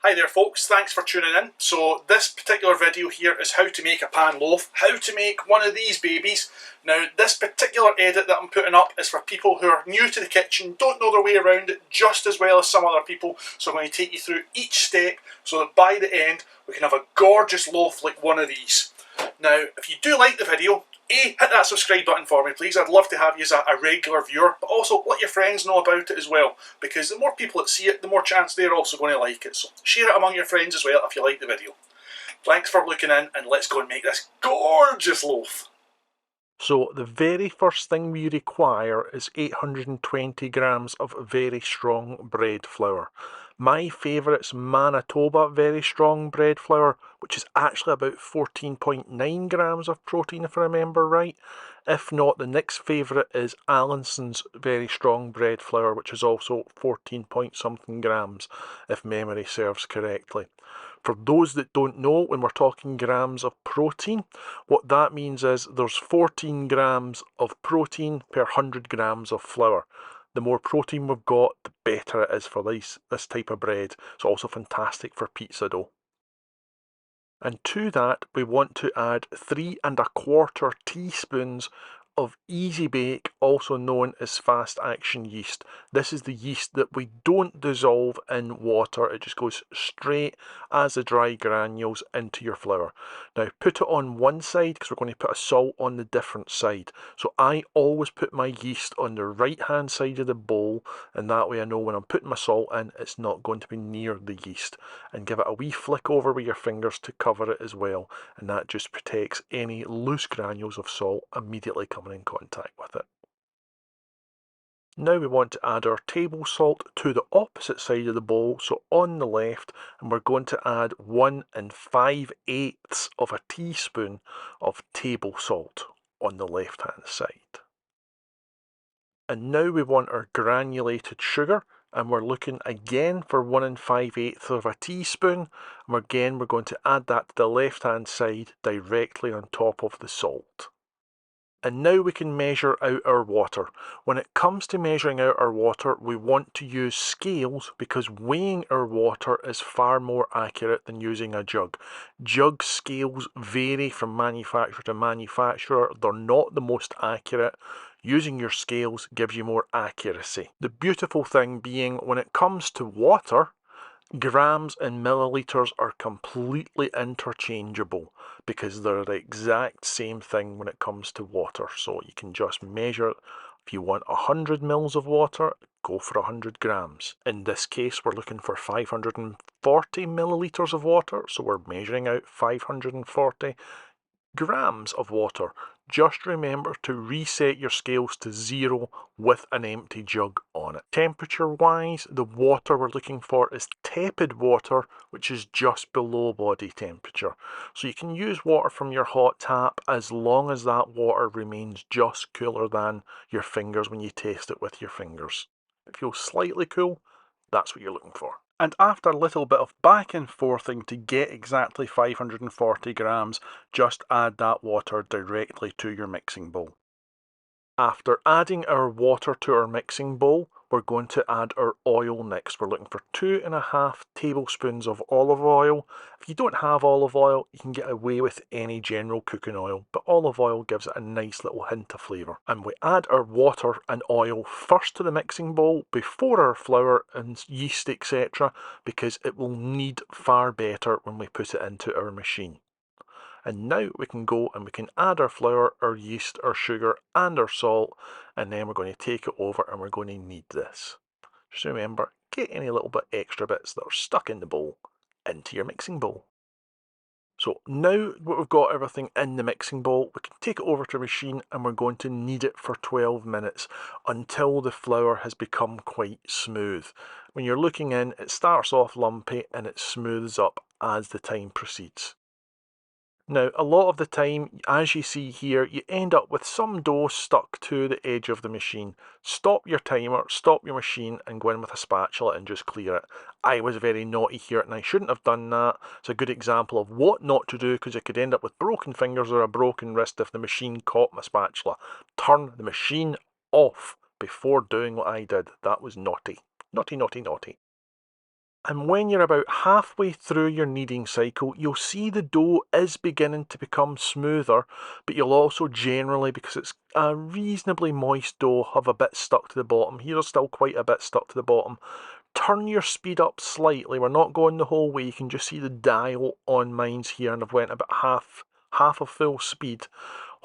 Hi there folks, thanks for tuning in. So this particular video here is how to make a pan loaf, how to make one of these babies. Now this particular edit that I'm putting up is for people who are new to the kitchen, don't know their way around it just as well as some other people. So I'm going to take you through each step so that by the end we can have a gorgeous loaf like one of these. Now if you do like the video, hit that subscribe button for me please. I'd love to have you as a regular viewer, but also let your friends know about it as well, because the more people that see it, the more chance they're also going to like it. So share it among your friends as well if you like the video. Thanks for looking in, and let's go and make this gorgeous loaf. So the very first thing we require is 820 grams of very strong bread flour. My favourite's Manitoba very strong bread flour, which is actually about 14.9 grams of protein if I remember right. If not, the next favourite is Allinson's very strong bread flour, which is also 14 point something grams if memory serves correctly. For those that don't know, when we're talking grams of protein, what that means is there's 14 grams of protein per 100 grams of flour. The more protein we've got, the better it is for this type of bread. It's also fantastic for pizza dough. And to that, we want to add 3 1/4 teaspoons of Easy Bake, also known as fast action yeast. This is the yeast that we don't dissolve in water. It just goes straight as the dry granules into your flour. Now put it on one side because we're going to put a salt on the different side. So I always put my yeast on the right hand side of the bowl, and that way I know when I'm putting my salt in, it's not going to be near the yeast. And give it a wee flick over with your fingers to cover it as well, and that just protects any loose granules of salt immediately coming in contact with it. Now we want to add our table salt to the opposite side of the bowl, so on the left, and we're going to add 1 5/8 of a teaspoon of table salt on the left hand side. And now we want our granulated sugar, and we're looking again for 1 5/8 of a teaspoon, and again we're going to add that to the left hand side directly on top of the salt. And now we can measure out our water. When it comes to measuring out our water, we want to use scales because weighing our water is far more accurate than using a jug. Jug scales vary from manufacturer to manufacturer. They're not the most accurate. Using your scales gives you more accuracy. The beautiful thing being, when it comes to water, grams and milliliters are completely interchangeable because they're the exact same thing when it comes to water. So you can just measure. If you want 100 mils of water, go for 100 grams. In this case, we're looking for 540 milliliters of water, so we're measuring out 540 grams of water. Just remember to reset your scales to 0 with an empty jug on it. Temperature wise, the water we're looking for is tepid water, which is just below body temperature. So you can use water from your hot tap as long as that water remains just cooler than your fingers when you taste it with your fingers. If it feels slightly cool, that's what you're looking for. And after a little bit of back and forthing to get exactly 540 grams, just add that water directly to your mixing bowl. After adding our water to our mixing bowl, we're going to add our oil next. We're looking for 2.5 tablespoons of olive oil. If you don't have olive oil, you can get away with any general cooking oil, but olive oil gives it a nice little hint of flavour. And we add our water and oil first to the mixing bowl before our flour and yeast, etc., because it will knead far better when we put it into our machine. And now we can go and we can add our flour, our yeast, our sugar and our salt, and then we're going to take it over and we're going to knead this. Just remember, get any little bit extra bits that are stuck in the bowl into your mixing bowl. So now that we've got everything in the mixing bowl, we can take it over to the machine and we're going to knead it for 12 minutes until the flour has become quite smooth. When you're looking in, it starts off lumpy and it smooths up as the time proceeds. Now, a lot of the time, as you see here, you end up with some dough stuck to the edge of the machine. Stop your timer, stop your machine, and go in with a spatula and just clear it. I was very naughty here, and I shouldn't have done that. It's a good example of what not to do, because you could end up with broken fingers or a broken wrist if the machine caught my spatula. Turn the machine off before doing what I did. That was naughty. Naughty, naughty, naughty. And when you're about halfway through your kneading cycle, you'll see the dough is beginning to become smoother, but you'll also generally, because it's a reasonably moist dough, have a bit stuck to the bottom. Here's still quite a bit stuck to the bottom. Turn your speed up slightly. We're not going the whole way. You can just see the dial on mine's here, and I've went about half of full speed.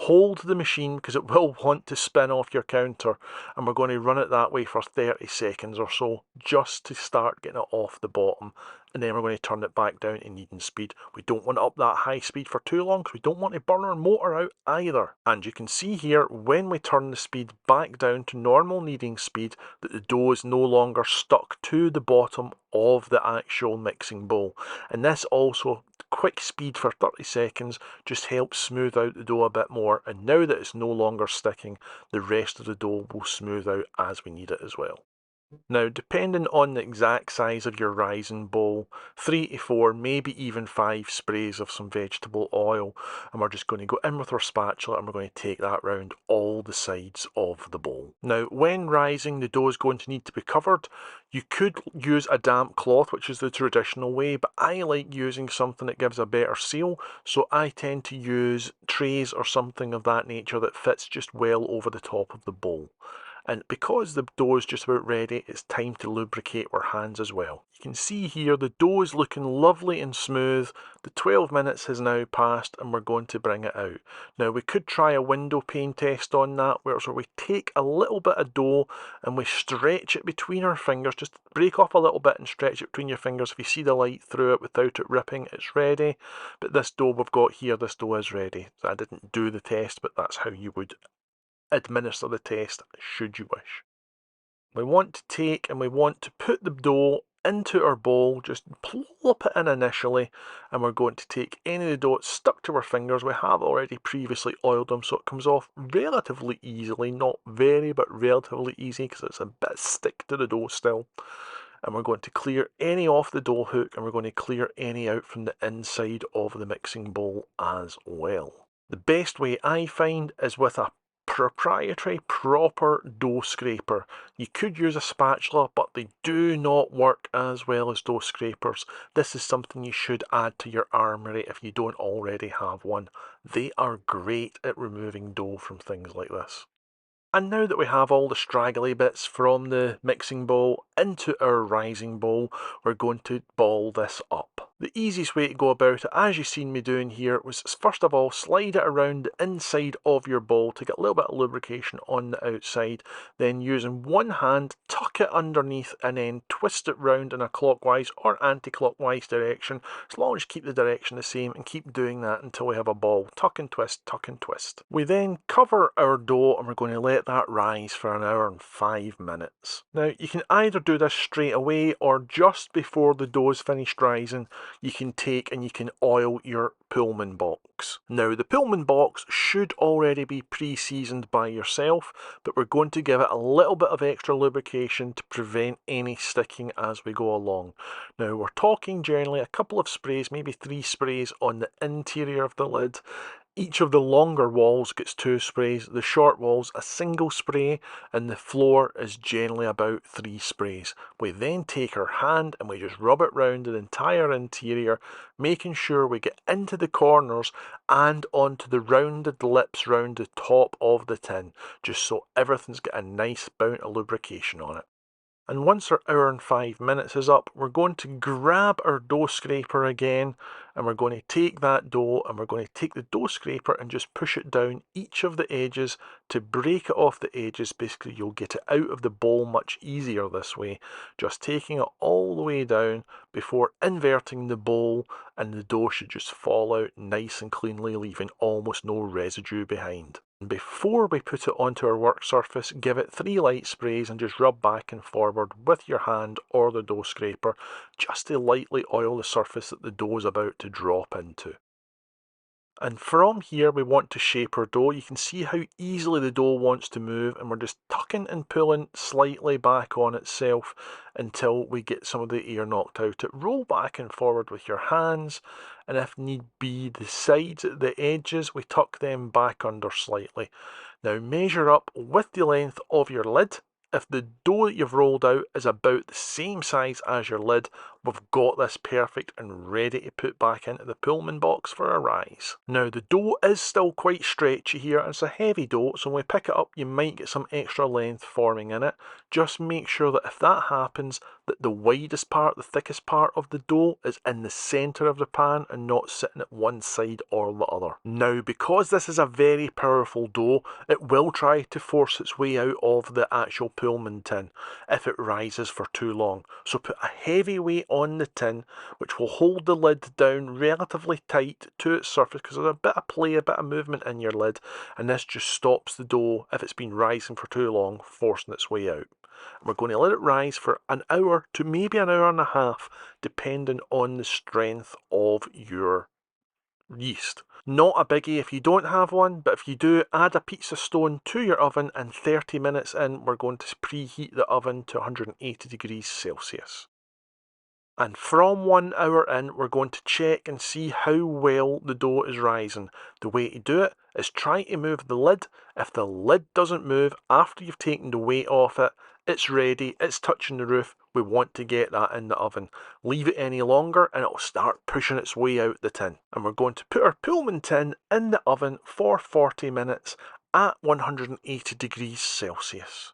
Hold the machine because it will want to spin off your counter, and we're going to run it that way for 30 seconds or so just to start getting it off the bottom, and then we're going to turn it back down to kneading speed. We don't want it up that high speed for too long because we don't want to burn our motor out either. And you can see here when we turn the speed back down to normal kneading speed that the dough is no longer stuck to the bottom of the actual mixing bowl. And this also, quick speed for 30 seconds, just helps smooth out the dough a bit more, and now that it's no longer sticking, the rest of the dough will smooth out as we need it as well. Now, depending on the exact size of your rising bowl, 3 to 4, maybe even 5 sprays of some vegetable oil, and we're just going to go in with our spatula and we're going to take that round all the sides of the bowl. Now, when rising, the dough is going to need to be covered. You could use a damp cloth, which is the traditional way, but I like using something that gives a better seal, so I tend to use trays or something of that nature that fits just well over the top of the bowl. And because the dough is just about ready, it's time to lubricate our hands as well. You can see here the dough is looking lovely and smooth. The 12 minutes has now passed and we're going to bring it out. Now we could try a window pane test on that, where we take a little bit of dough and we stretch it between our fingers. Just break off a little bit and stretch it between your fingers. If you see the light through it without it ripping, it's ready. But this dough we've got here, this dough is ready. So I didn't do the test, but that's how you would administer the test should you wish. We want to take and we want to put the dough into our bowl, just plop it in initially, and we're going to take any of the dough that's stuck to our fingers. We have already previously oiled them, so it comes off relatively easily, not very, but relatively easy because it's a bit stick to the dough still. And we're going to clear any off the dough hook, and we're going to clear any out from the inside of the mixing bowl as well. The best way I find is with a proprietary proper dough scraper. You could use a spatula, but they do not work as well as dough scrapers. This is something you should add to your armoury if you don't already have one. They are great at removing dough from things like this. And now that we have all the straggly bits from the mixing bowl into our rising bowl, we're going to ball this up. The easiest way to go about it, as you've seen me doing here, was first of all slide it around the inside of your bowl to get a little bit of lubrication on the outside. Then using one hand, tuck it underneath and then twist it round in a clockwise or anti-clockwise direction, as long as you keep the direction the same, and keep doing that until we have a ball. Tuck and twist, tuck and twist. We then cover our dough and we're going to let that rise for an hour and 5 minutes. Now you can either do this straight away or just before the dough is finished rising, you can take and you can oil your Pullman box. Now the Pullman box should already be pre-seasoned by yourself, but we're going to give it a little bit of extra lubrication to prevent any sticking as we go along. Now we're talking generally a couple of sprays, maybe 3 sprays on the interior of the lid. Each of the longer walls gets 2 sprays, the short walls a single spray, and the floor is generally about 3 sprays. We then take our hand and we just rub it round the entire interior, making sure we get into the corners and onto the rounded lips round the top of the tin, just so everything's got a nice bout of lubrication on it. And once our hour and 5 minutes is up, we're going to grab our dough scraper again, and we're going to take that dough and we're going to take the dough scraper and just push it down each of the edges to break it off the edges. Basically, you'll get it out of the bowl much easier this way, just taking it all the way down before inverting the bowl, and the dough should just fall out nice and cleanly, leaving almost no residue behind. Before we put it onto our work surface, give it 3 light sprays and just rub back and forward with your hand or the dough scraper, just to lightly oil the surface that the dough is about to drop into. And from here we want to shape our dough. You can see how easily the dough wants to move, and we're just tucking and pulling slightly back on itself until we get some of the air knocked out. Roll back and forward with your hands, and if need be the sides, the edges, we tuck them back under slightly. Now measure up with the length of your lid. If the dough that you've rolled out is about the same size as your lid, we've got this perfect and ready to put back into the Pullman box for a rise. Now the dough is still quite stretchy here, it's a heavy dough, so when we pick it up you might get some extra length forming in it. Just make sure that if that happens, that the widest part, the thickest part of the dough is in the centre of the pan and not sitting at one side or the other. Now because this is a very powerful dough, it will try to force its way out of the actual Pullman tin if it rises for too long. So put a heavy weight on the tin which will hold the lid down relatively tight to its surface, because there's a bit of play, a bit of movement in your lid, and this just stops the dough, if it's been rising for too long, forcing its way out. We're going to let it rise for an hour to maybe an hour and a half, depending on the strength of your yeast. Not a biggie if you don't have one, but if you do, add a pizza stone to your oven, and 30 minutes in we're going to preheat the oven to 180 degrees Celsius. And from 1 hour in, we're going to check and see how well the dough is rising. The way to do it is try to move the lid. If the lid doesn't move after you've taken the weight off it, it's ready, it's touching the roof, we want to get that in the oven. Leave it any longer and it'll start pushing its way out the tin. And we're going to put our Pullman tin in the oven for 40 minutes at 180 degrees Celsius.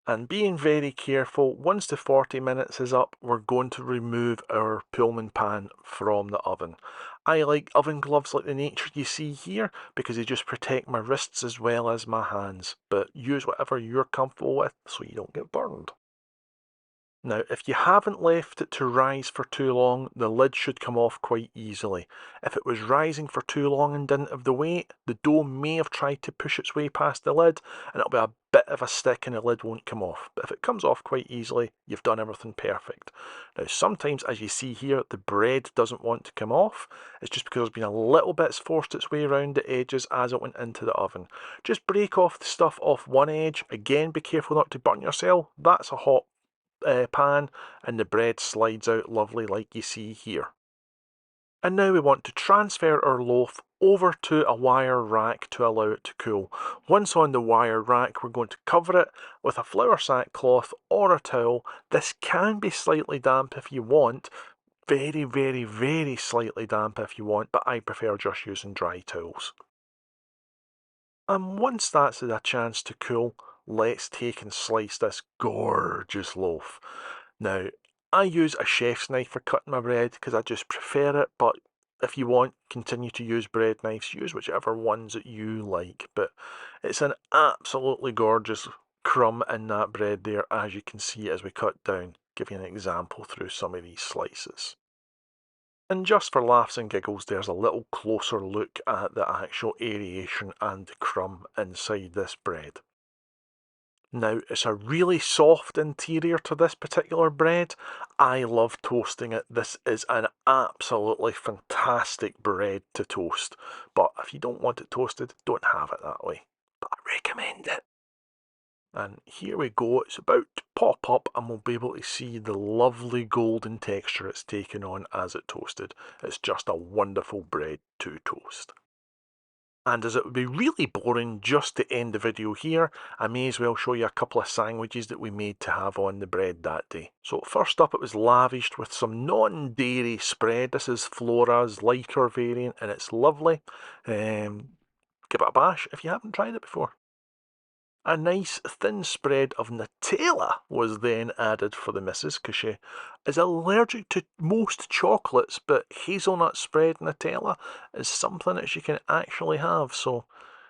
And being very careful, once the 40 minutes is up, we're going to remove our Pullman pan from the oven. I like oven gloves like the nature you see here because they just protect my wrists as well as my hands, but use whatever you're comfortable with so you don't get burned. Now, if you haven't left it to rise for too long, the lid should come off quite easily. If it was rising for too long and didn't have the weight, the dough may have tried to push its way past the lid and it'll be a bit of a stick and the lid won't come off. But if it comes off quite easily, you've done everything perfect. Now, sometimes, as you see here, the bread doesn't want to come off. It's just because there's been a little bit's forced its way around the edges as it went into the oven. Just break off the stuff off one edge. Again, be careful not to burn yourself. That's a hot pan, and the bread slides out lovely like you see here. And now we want to transfer our loaf over to a wire rack to allow it to cool. Once on the wire rack, we're going to cover it with a flour sack cloth or a towel. This can be slightly damp if you want, very, very, very slightly damp if you want, but I prefer just using dry towels. And once that's had a chance to cool, let's take and slice this gorgeous loaf. Now, I use a chef's knife for cutting my bread because I just prefer it, but if you want, continue to use bread knives, use whichever ones that you like. But it's an absolutely gorgeous crumb in that bread there, as you can see as we cut down. Give you an example through some of these slices. And just for laughs and giggles, there's a little closer look at the actual aeration and the crumb inside this bread. Now, it's a really soft interior to this particular bread. I love toasting it. This is an absolutely fantastic bread to toast. But if you don't want it toasted, don't have it that way. But I recommend it. And here we go, it's about to pop up and we'll be able to see the lovely golden texture it's taken on as it toasted. It's just a wonderful bread to toast. And as it would be really boring just to end the video here, I may as well show you a couple of sandwiches that we made to have on the bread that day. So first up, it was lavished with some non-dairy spread. This is Flora's lighter variant and it's lovely. Give it a bash if you haven't tried it before. A nice thin spread of Nutella was then added for the missus because she is allergic to most chocolates, but hazelnut spread Nutella is something that she can actually have, so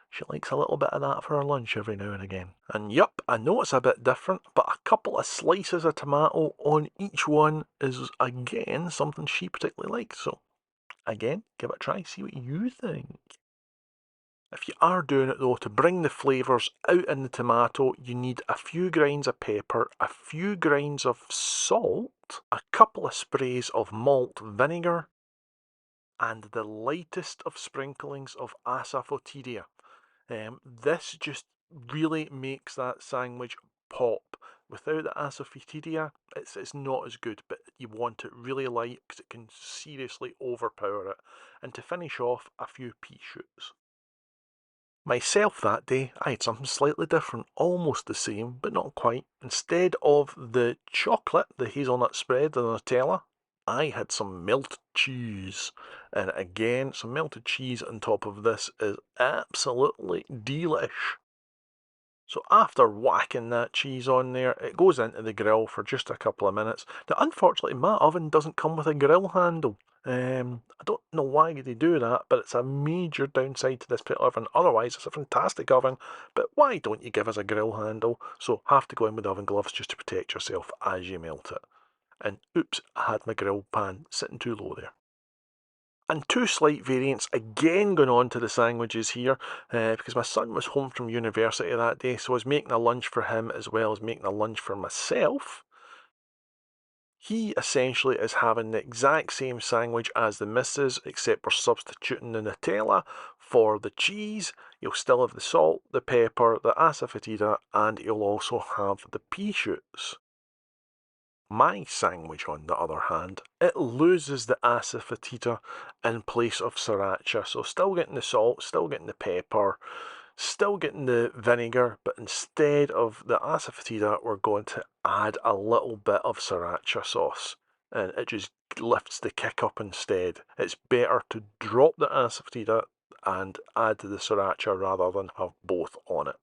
she likes a little bit of that for her lunch every now and again. And yup, I know it's a bit different, but a couple of slices of tomato on each one is again something she particularly likes, so again, give it a try, see what you think. If you are doing it though, to bring the flavours out in the tomato, you need a few grains of pepper, a few grains of salt, a couple of sprays of malt vinegar, and the lightest of sprinklings of asafoetida. This just really makes that sandwich pop. Without the asafoetida, it's not as good, but you want it really light because it can seriously overpower it. And to finish off, a few pea shoots. Myself that day, I had something slightly different, almost the same, but not quite. Instead of the chocolate, the hazelnut spread, the Nutella, I had some melted cheese. And again, some melted cheese on top of this is absolutely delish. So after whacking that cheese on there, it goes into the grill for just a couple of minutes. Now, unfortunately, my oven doesn't come with a grill handle. I don't know why they do that, but it's a major downside to this particular oven. Otherwise, it's a fantastic oven, but why don't you give us a grill handle? So have to go in with oven gloves just to protect yourself as you melt it. And oops, I had my grill pan sitting too low there. And two slight variants again going on to the sandwiches here, because my son was home from university that day, so I was making a lunch for him as well as making a lunch for myself. He essentially is having the exact same sandwich as the missus, except we're substituting the Nutella for the cheese. You'll still have the salt, the pepper, the asafoetida, and you'll also have the pea shoots. My sandwich, on the other hand, it loses the asafoetida in place of sriracha. So still getting the salt, still getting the pepper, still getting the vinegar, but instead of the asafoetida, we're going to add a little bit of sriracha sauce. And it just lifts the kick up instead. It's better to drop the asafoetida and add the sriracha rather than have both on it.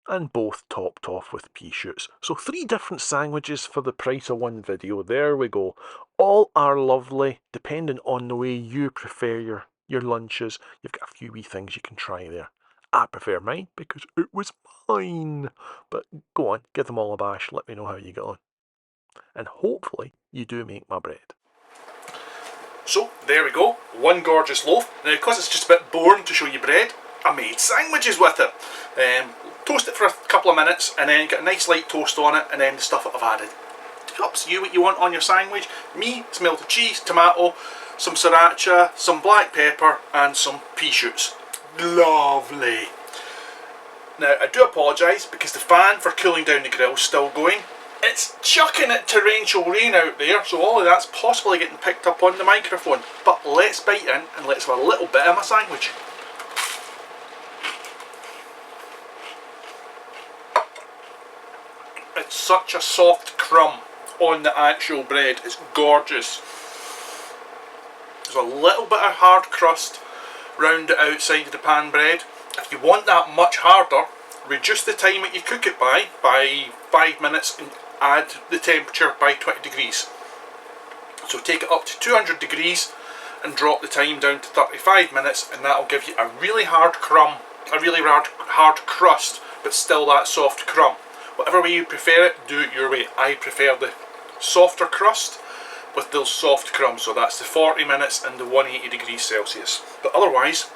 And both topped off with pea shoots. So 3 different sandwiches for the price of one video. There we go. All are lovely, depending on the way you prefer your lunches. You've got a few wee things you can try there. I prefer mine because it was mine. But go on, give them all a bash. Let me know how you get on. And hopefully you do make my bread. So there we go, one gorgeous loaf. Now because it's just a bit boring to show you bread, I made sandwiches with it. Toast it for a couple of minutes and then get a nice light toast on it, and then the stuff that I've added. It's up to you what you want on your sandwich. Me, it's melted cheese, tomato, some sriracha, some black pepper and some pea shoots. Lovely. Now I do apologise because the fan for cooling down the grill is still going. It's chucking it torrential rain out there, so all of that's possibly getting picked up on the microphone. But let's bite in and let's have a little bit of my sandwich. It's such a soft crumb on the actual bread, it's gorgeous. There's a little bit of hard crust round the outside of the pan bread. If you want that much harder, reduce the time that you cook it by 5 minutes and add the temperature by 20 degrees. So take it up to 200 degrees and drop the time down to 35 minutes, and that'll give you a really hard crumb, a really hard crust, but still that soft crumb. Whatever way you prefer it, do it your way. I prefer the softer crust with those soft crumbs, so that's the 40 minutes and the 180 degrees Celsius. But otherwise,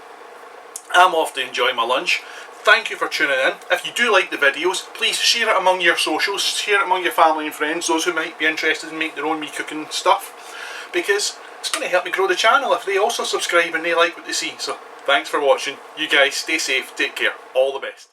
I'm off to enjoy my lunch. Thank you for tuning in. If you do like the videos, please share it among your socials, share it among your family and friends, those who might be interested in making their own cooking stuff, because it's going to help me grow the channel if they also subscribe and they like what they see. So thanks for watching. You guys stay safe, take care, all the best.